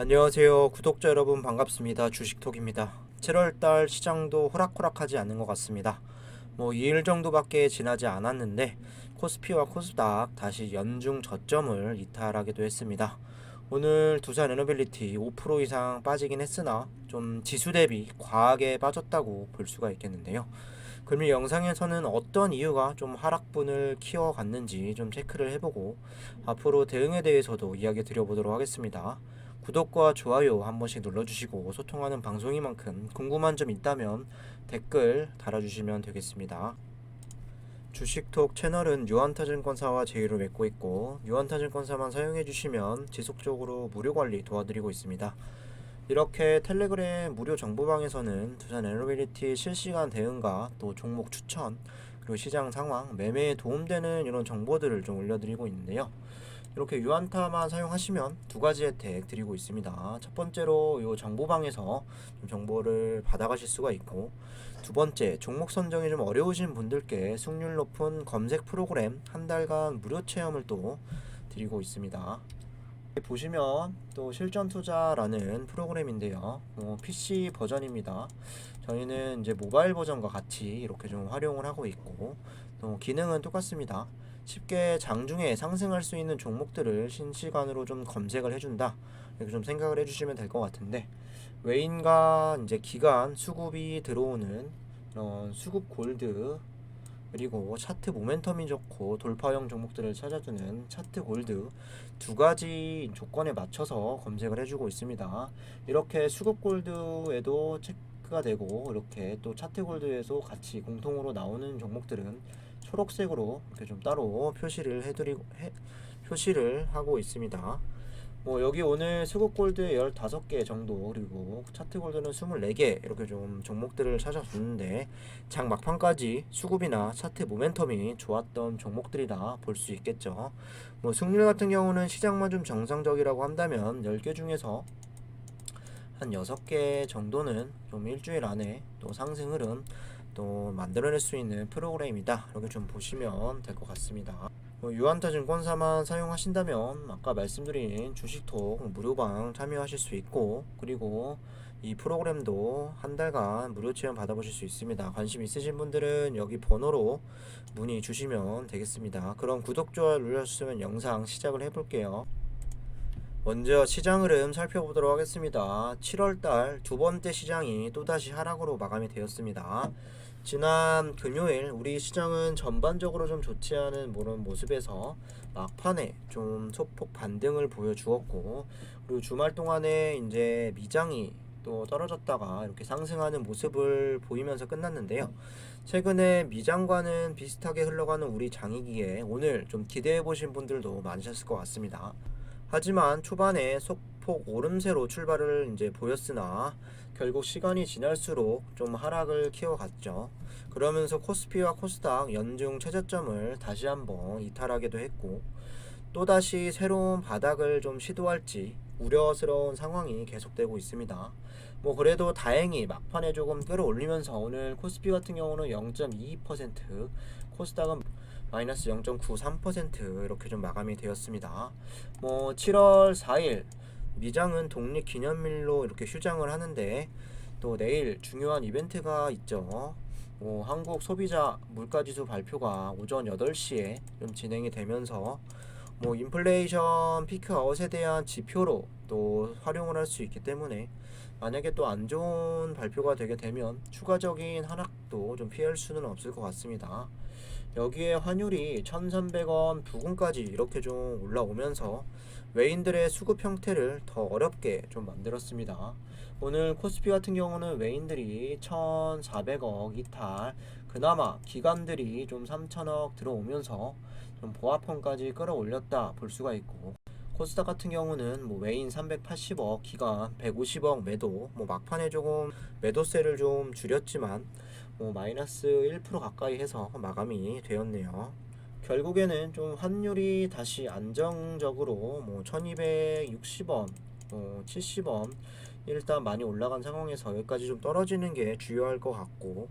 안녕하세요. 구독자 여러분 반갑습니다. 주식톡입니다. 7월달 시장도 호락호락하지 않는 것 같습니다. 2일 정도밖에 지나지 않았는데 코스피와 코스닥 다시 연중 저점을 이탈하기도 했습니다. 오늘 두산에너빌리티 5% 이상 빠지긴 했으나 좀 지수 대비 과하게 빠졌다고 볼 수가 있겠는데요. 그럼 이 영상에서는 어떤 이유가 좀 하락분을 키워갔는지 좀 체크를 해보고 앞으로 대응에 대해서도 이야기 드려보도록 하겠습니다. 구독과 좋아요 한 번씩 눌러주시고 소통하는 방송인 만큼 궁금한 점 있다면 댓글 달아주시면 되겠습니다. 주식톡 채널은 유한타증권사와 제휴를 맺고 있고 유한타증권사만 사용해주시면 지속적으로 무료 관리 도와드리고 있습니다. 이렇게 텔레그램 무료 정보방에서는 두산에너빌리티 실시간 대응과 또 종목 추천 그리고 시장 상황, 매매에 도움되는 이런 정보들을 좀 올려드리고 있는데요. 이렇게 유한타만 사용하시면 두 가지 혜택 드리고 있습니다. 첫 번째로 이 정보방에서 좀 정보를 받아가실 수가 있고, 두 번째 종목 선정이 좀 어려우신 분들께 승률 높은 검색 프로그램 한 달간 무료 체험을 또 드리고 있습니다. 보시면 또 실전 투자라는 프로그램인데요. PC 버전입니다. 저희는 이제 모바일 버전과 같이 이렇게 좀 활용을 하고 있고, 또 기능은 똑같습니다. 쉽게 장중에 상승할 수 있는 종목들을 실시간으로 좀 검색을 해준다. 이렇게 좀 생각을 해주시면 될 것 같은데, 외인과 이제 기관 수급이 들어오는 이런 수급 골드, 그리고 차트 모멘텀이 좋고 돌파형 종목들을 찾아주는 차트 골드 두 가지 조건에 맞춰서 검색을 해주고 있습니다. 이렇게 수급 골드에도 체크가 되고 이렇게 또 차트 골드에서 같이 공통으로 나오는 종목들은 초록색으로 이렇게 좀 따로 표시를 하고 있습니다. 여기 오늘 수급 골드 15개 정도 그리고 차트 골드는 24개 이렇게 좀 종목들을 찾아줬는데 장 막판까지 수급이나 차트 모멘텀이 좋았던 종목들이라 볼 수 있겠죠. 승률 같은 경우는 시장만 좀 정상적이라고 한다면 10개 중에서 한 6개 정도는 좀 일주일 안에 또 상승 흐름 또 만들어낼 수 있는 프로그램이다. 이렇게 좀 보시면 될 것 같습니다. 유한타증권사만 사용하신다면 아까 말씀드린 주식톡 무료방 참여하실 수 있고, 그리고 이 프로그램도 한 달간 무료 체험 받아보실 수 있습니다. 관심 있으신 분들은 여기 번호로 문의 주시면 되겠습니다. 그럼 구독, 좋아요 눌러주시면 영상 시작을 해볼게요. 먼저 시장 흐름 살펴보도록 하겠습니다. 7월달 두 번째 시장이 또다시 하락으로 마감이 되었습니다. 지난 금요일 우리 시장은 전반적으로 좀 좋지 않은 그런 모습에서 막판에 좀 소폭 반등을 보여주었고, 그리고 주말 동안에 이제 미장이 또 떨어졌다가 이렇게 상승하는 모습을 보이면서 끝났는데요. 최근에 미장과는 비슷하게 흘러가는 우리 장이기에 오늘 좀 기대해 보신 분들도 많으셨을 것 같습니다. 하지만 초반에 소폭 오름세로 출발을 이제 보였으나 결국 시간이 지날수록 좀 하락을 키워갔죠. 그러면서 코스피와 코스닥 연중 최저점을 다시 한번 이탈하기도 했고, 또다시 새로운 바닥을 좀 시도할지 우려스러운 상황이 계속되고 있습니다. 그래도 다행히 막판에 조금 끌어올리면서 오늘 코스피 같은 경우는 0.22%, 코스닥은 마이너스 0.93% 이렇게 좀 마감이 되었습니다. 7월 4일 미장은 독립기념일로 이렇게 휴장을 하는데 또 내일 중요한 이벤트가 있죠. 한국 소비자 물가지수 발표가 오전 8시에 좀 진행이 되면서 인플레이션 피크아웃에 대한 지표로 또 활용을 할 수 있기 때문에 만약에 또 안 좋은 발표가 되게 되면 추가적인 하락도 좀 피할 수는 없을 것 같습니다. 여기에 환율이 1,300원 부근까지 이렇게 좀 올라오면서 외인들의 수급 형태를 더 어렵게 좀 만들었습니다. 오늘 코스피 같은 경우는 외인들이 1,400억 이탈, 그나마 기관들이 좀 3,000억 들어오면서 좀 보합권까지 끌어올렸다 볼 수가 있고, 코스닥 같은 경우는 외인 380억, 기관 150억 매도, 막판에 조금 매도세를 좀 줄였지만 마이너스 1% 가까이 해서 마감이 되었네요. 결국에는 좀 환율이 다시 안정적으로 1260원, 70원 일단 많이 올라간 상황에서 여기까지 좀 떨어지는 게 주요할 것 같고,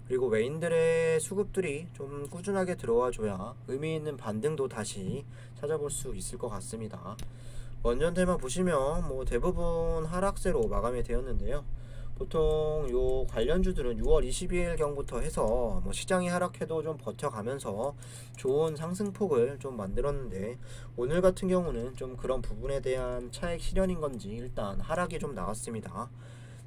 그리고 외인들의 수급들이 좀 꾸준하게 들어와 줘야 의미 있는 반등도 다시 찾아볼 수 있을 것 같습니다. 원전 테마 보시면 뭐 대부분 하락세로 마감이 되었는데요. 보통 요 관련주들은 6월 22일 경부터 해서 뭐 시장이 하락해도 좀 버텨가면서 좋은 상승폭을 좀 만들었는데, 오늘 같은 경우는 좀 그런 부분에 대한 차익 실현인 건지 일단 하락이 좀 나왔습니다.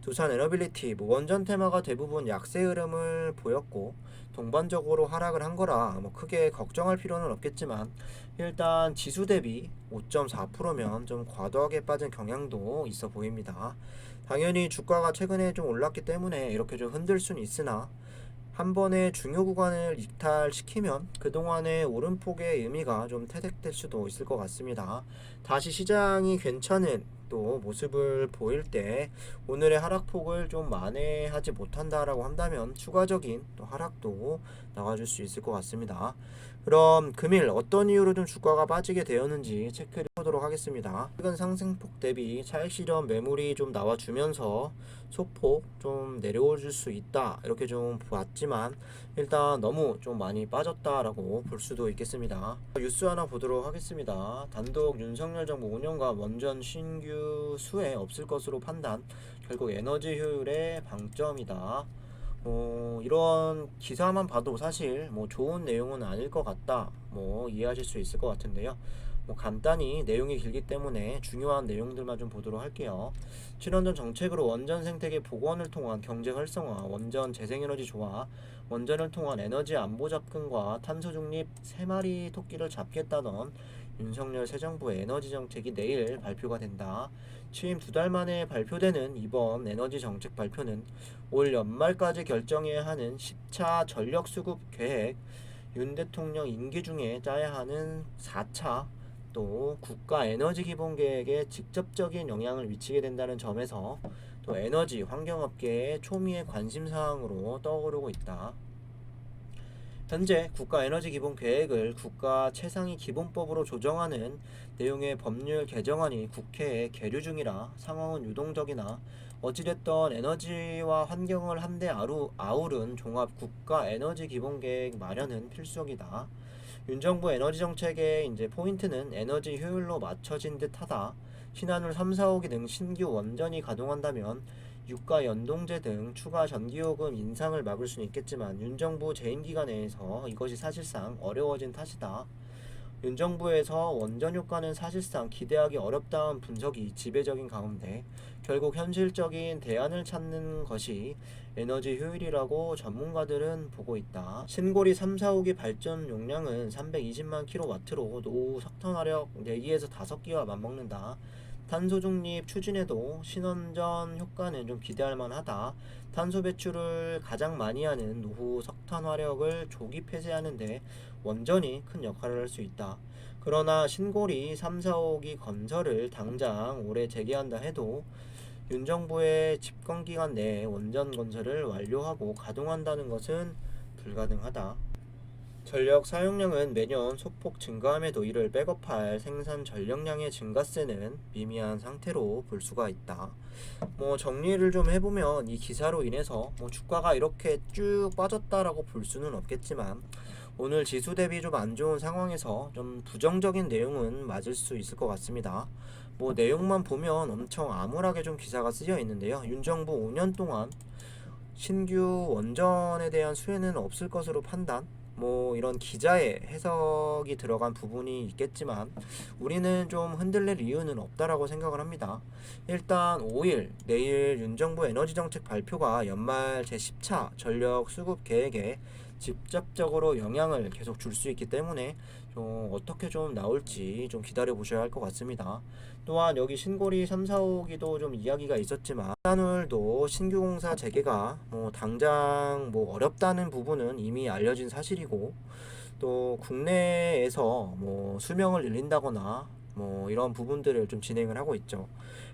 두산 에너빌리티 뭐 원전 테마가 대부분 약세 흐름을 보였고 동반적으로 하락을 한 거라 뭐 크게 걱정할 필요는 없겠지만, 일단 지수 대비 5.4%면 좀 과도하게 빠진 경향도 있어 보입니다. 당연히 주가가 최근에 좀 올랐기 때문에 이렇게 좀 흔들 수는 있으나, 한 번의 중요 구간을 이탈시키면 그동안의 오름폭의 의미가 좀 퇴색될 수도 있을 것 같습니다. 다시 시장이 괜찮은 또 모습을 보일 때 오늘의 하락폭을 좀 만회하지 못한다라고 한다면 추가적인 또 하락도 나와줄 수 있을 것 같습니다. 그럼 금일 어떤 이유로 좀 주가가 빠지게 되었는지 체크해 보도록 하겠습니다. 최근 상승폭 대비 차익 실현 매물이 좀 나와주면서 소폭 좀 내려올 수 있다 이렇게 좀 봤지만, 일단 너무 좀 많이 빠졌다라고 볼 수도 있겠습니다. 뉴스 하나 보도록 하겠습니다. 단독 윤석열 정부 5년간 원전 신규 수혜 없을 것으로 판단, 결국 에너지 효율의 방점이다. 이런 기사만 봐도 사실 뭐 좋은 내용은 아닐 것 같다 뭐 이해하실 수 있을 것 같은데요. 뭐 간단히 내용이 길기 때문에 중요한 내용들만 좀 보도록 할게요. 친환경 정책으로 원전 생태계 복원을 통한 경제 활성화, 원전 재생에너지 조화, 원전을 통한 에너지 안보 접근과 탄소 중립 3마리 토끼를 잡겠다던 윤석열 새 정부의 에너지 정책이 내일 발표가 된다. 취임 2달 만에 발표되는 이번 에너지 정책 발표는 올 연말까지 결정해야 하는 10차 전력 수급 계획, 윤 대통령 임기 중에 짜야 하는 4차 또 국가 에너지 기본 계획에 직접적인 영향을 미치게 된다는 점에서 또 에너지 환경업계의 초미의 관심 사항으로 떠오르고 있다. 현재 국가 에너지 기본 계획을 국가 최상위 기본법으로 조정하는 내용의 법률 개정안이 국회에 계류 중이라 상황은 유동적이나, 어찌됐던 에너지와 환경을 한데 아우른 종합 국가 에너지 기본 계획 마련은 필수적이다. 윤 정부 에너지 정책의 이제 포인트는 에너지 효율로 맞춰진 듯하다. 신한울 3, 4호기 등 신규 원전이 가동한다면 유가 연동제 등 추가 전기요금 인상을 막을 수는 있겠지만 윤 정부 재임 기간 내에서 이것이 사실상 어려워진 탓이다. 윤 정부에서 원전 효과는 사실상 기대하기 어렵다는 분석이 지배적인 가운데 결국 현실적인 대안을 찾는 것이 에너지 효율이라고 전문가들은 보고 있다. 신고리 3, 4호기 발전 용량은 320만 kW로 노후 석탄화력 4기에서 5기와 맞먹는다. 탄소 중립 추진에도 신원전 효과는 좀 기대할 만하다. 탄소 배출을 가장 많이 하는 노후 석탄 화력을 조기 폐쇄하는데 원전이 큰 역할을 할 수 있다. 그러나 신고리 3, 4호기 건설을 당장 올해 재개한다 해도 윤 정부의 집권 기간 내에 원전 건설을 완료하고 가동한다는 것은 불가능하다. 전력 사용량은 매년 소폭 증가함에도 이를 백업할 생산 전력량의 증가세는 미미한 상태로 볼 수가 있다. 뭐 정리를 좀 해보면 이 기사로 인해서 뭐 주가가 이렇게 쭉 빠졌다라고 볼 수는 없겠지만, 오늘 지수 대비 좀 안 좋은 상황에서 좀 부정적인 내용은 맞을 수 있을 것 같습니다. 뭐 내용만 보면 엄청 암울하게 좀 기사가 쓰여 있는데요. 윤 정부 5년 동안 신규 원전에 대한 수혜는 없을 것으로 판단, 뭐 이런 기자의 해석이 들어간 부분이 있겠지만 우리는 좀 흔들릴 이유는 없다라고 생각을 합니다. 일단 5일 내일 윤 정부 에너지 정책 발표가 연말 제10차 전력 수급 계획에 직접적으로 영향을 계속 줄 수 있기 때문에 좀 어떻게 좀 나올지 좀 기다려 보셔야 할 것 같습니다. 또한 여기 신고리 3, 4호기도 좀 이야기가 있었지만 한울도 신규 공사 재개가 뭐 당장 뭐 어렵다는 부분은 이미 알려진 사실이고, 또 국내에서 뭐 수명을 늘린다거나 뭐 이런 부분들을 좀 진행을 하고 있죠.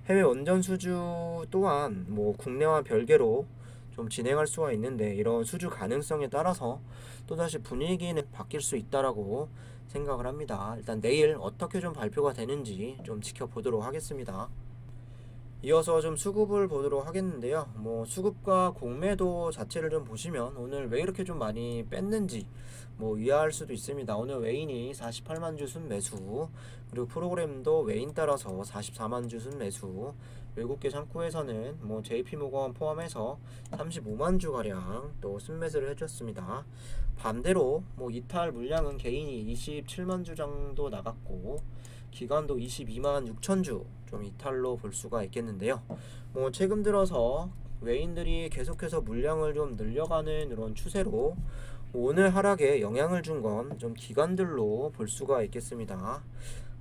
해외 원전 수주 또한 뭐 국내와 별개로 좀 진행할 수가 있는데, 이런 수주 가능성에 따라서 또다시 분위기는 바뀔 수 있다라고 생각을 합니다. 일단 내일 어떻게 좀 발표가 되는지 좀 지켜보도록 하겠습니다. 이어서 좀 수급을 보도록 하겠는데요. 뭐 수급과 공매도 자체를 좀 보시면 오늘 왜 이렇게 좀 많이 뺐는지 뭐 이해할 수도 있습니다. 오늘 외인이 48만 주 순매수, 그리고 프로그램도 외인 따라서 44만 주 순매수, 외국계 창구에서는 뭐 JP모건 포함해서 35만 주 가량 또 순매수를 해줬습니다. 반대로 뭐 이탈 물량은 개인이 27만 주 정도 나갔고, 기간도 22만 6천 주 좀 이탈로 볼 수가 있겠는데요. 뭐 최근 들어서 외인들이 계속해서 물량을 좀 늘려가는 이런 추세로 오늘 하락에 영향을 준 건 좀 기관들로 볼 수가 있겠습니다.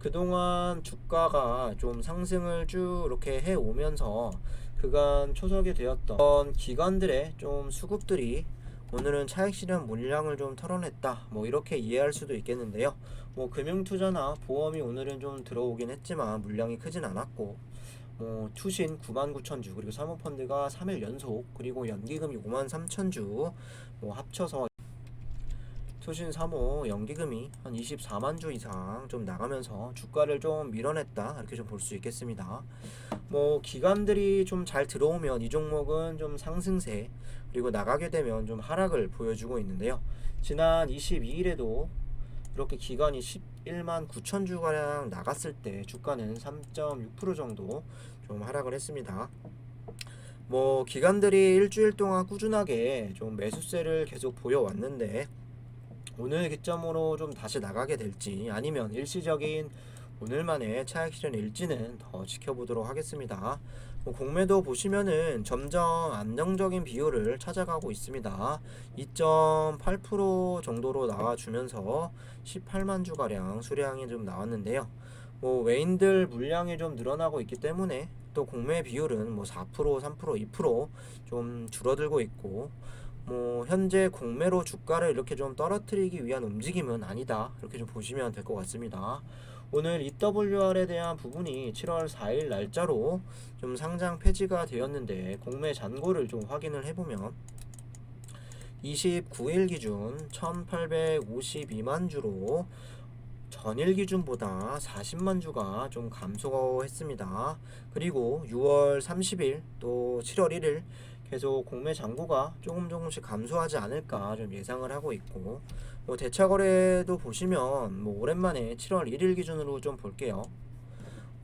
그동안 주가가 좀 상승을 쭉 이렇게 해 오면서 그간 초석이 되었던 기관들의 좀 수급들이 오늘은 차익 실현 물량을 좀 털어냈다, 뭐 이렇게 이해할 수도 있겠는데요. 뭐 금융투자나 보험이 오늘은 좀 들어오긴 했지만 물량이 크진 않았고, 뭐 투신 9만 9천 주, 그리고 사모펀드가 3일 연속, 그리고 연기금이 5만 3천 주, 뭐 합쳐서 투신 3호 연기금이 한 24만 주 이상 좀 나가면서 주가를 좀 밀어냈다, 이렇게 좀 볼 수 있겠습니다. 뭐 기관들이 좀 잘 들어오면 이 종목은 좀 상승세, 그리고 나가게 되면 좀 하락을 보여주고 있는데요. 지난 22일에도 이렇게 기관이 11만 9천 주가량 나갔을 때 주가는 3.6% 정도 좀 하락을 했습니다. 뭐 기관들이 일주일 동안 꾸준하게 좀 매수세를 계속 보여왔는데 오늘 기점으로 좀 다시 나가게 될지, 아니면 일시적인 오늘만의 차익 실현일지는 더 지켜보도록 하겠습니다. 뭐 공매도 보시면은 점점 안정적인 비율을 찾아가고 있습니다. 2.8% 정도로 나와주면서 18만 주가량 수량이 좀 나왔는데요. 뭐 외인들 물량이 좀 늘어나고 있기 때문에 또 공매 비율은 뭐 4%, 3%, 2%좀 줄어들고 있고, 뭐 현재 공매로 주가를 이렇게 좀 떨어뜨리기 위한 움직임은 아니다, 이렇게 좀 보시면 될 것 같습니다. 오늘 EWR에 대한 부분이 7월 4일 날짜로 좀 상장 폐지가 되었는데, 공매 잔고를 좀 확인을 해보면 29일 기준 1852만 주로 전일 기준보다 40만 주가 좀 감소했습니다. 그리고 6월 30일 또 7월 1일 계속 공매 잔고가 조금씩 감소하지 않을까 좀 예상을 하고 있고, 뭐 대차 거래도 보시면 뭐 오랜만에 7월 1일 기준으로 좀 볼게요.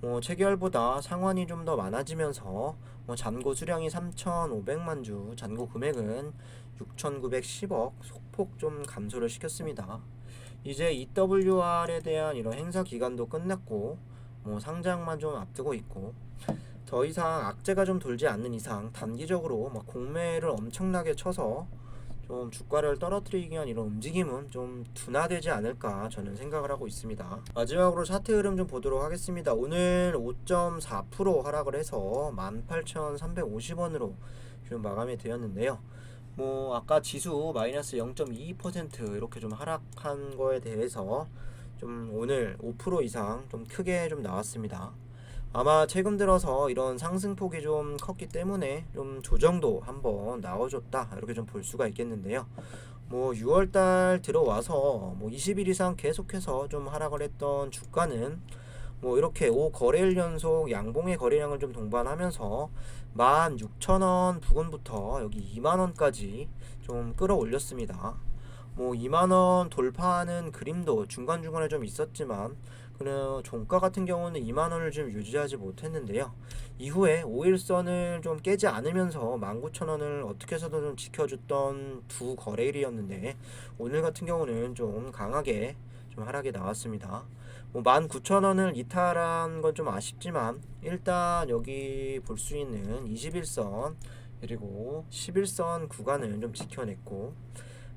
뭐 체결보다 상환이 좀 더 많아지면서 뭐 잔고 수량이 3,500만 주, 잔고 금액은 6,910억 소폭 좀 감소를 시켰습니다. 이제 EWR에 대한 이런 행사 기간도 끝났고, 뭐 상장만 좀 앞두고 있고, 더 이상 악재가 좀 돌지 않는 이상 단기적으로 막 공매를 엄청나게 쳐서 좀 주가를 떨어뜨리기 위한 이런 움직임은 좀 둔화되지 않을까 저는 생각을 하고 있습니다. 마지막으로 차트 흐름 좀 보도록 하겠습니다. 오늘 5.4% 하락을 해서 18,350원으로 좀 마감이 되었는데요. 뭐 아까 지수 마이너스 0.22% 이렇게 좀 하락한 거에 대해서 좀 오늘 5% 이상 좀 크게 좀 나왔습니다. 아마 최근 들어서 이런 상승폭이 좀 컸기 때문에 좀 조정도 한번 나와줬다, 이렇게 좀 볼 수가 있겠는데요. 뭐 6월달 들어와서 뭐 20일 이상 계속해서 좀 하락을 했던 주가는 뭐 이렇게 5거래일 연속 양봉의 거래량을 좀 동반하면서 16,000원 부근부터 여기 2만원까지 좀 끌어올렸습니다. 뭐 2만원 돌파하는 그림도 중간중간에 좀 있었지만, 그냥 종가 같은 경우는 2만원을 좀 유지하지 못했는데요. 이후에 5일선을 좀 깨지 않으면서 19,000원을 어떻게 해서든 좀 지켜줬던 두 거래일이었는데, 오늘 같은 경우는 좀 강하게 좀 하락이 나왔습니다. 뭐 19,000원을 이탈한 건 좀 아쉽지만, 일단 여기 볼 수 있는 21선 그리고 11선 구간은 좀 지켜냈고,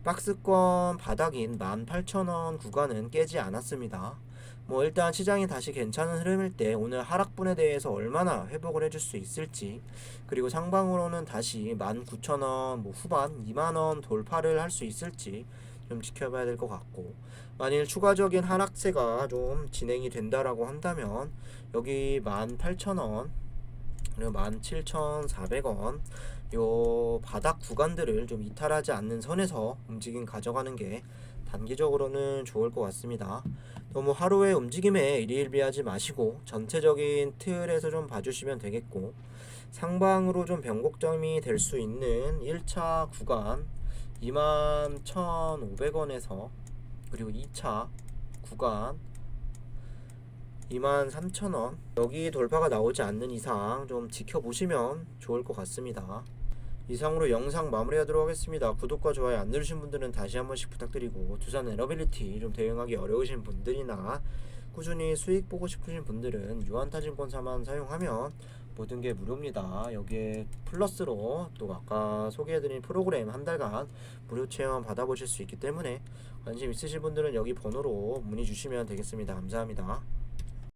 박스권 바닥인 18,000원 구간은 깨지 않았습니다. 뭐 일단 시장이 다시 괜찮은 흐름일 때 오늘 하락분에 대해서 얼마나 회복을 해줄 수 있을지, 그리고 상방으로는 다시 19,000원 뭐 후반 2만원 돌파를 할 수 있을지 좀 지켜봐야 될 것 같고, 만일 추가적인 하락세가 좀 진행이 된다라고 한다면 여기 18,000원 그리고 17,400원 요 바닥 구간들을 좀 이탈하지 않는 선에서 움직임 가져가는 게 단기적으로는 좋을 것 같습니다. 너무 하루의 움직임에 일희일비하지 마시고 전체적인 틀에서 좀 봐주시면 되겠고, 상방으로 좀 변곡점이 될 수 있는 1차 구간 21,500원에서, 그리고 2차 구간 23,000원, 여기 돌파가 나오지 않는 이상 좀 지켜보시면 좋을 것 같습니다. 이상으로 영상 마무리하도록 하겠습니다. 구독과 좋아요 안 누르신 분들은 다시 한 번씩 부탁드리고, 투자 에러빌리티 좀 대응하기 어려우신 분들이나 꾸준히 수익 보고 싶으신 분들은 유한타증권사만 사용하면 모든 게 무료입니다. 여기에 플러스로 또 아까 소개해드린 프로그램 한 달간 무료 체험 받아보실 수 있기 때문에 관심 있으신 분들은 여기 번호로 문의 주시면 되겠습니다. 감사합니다.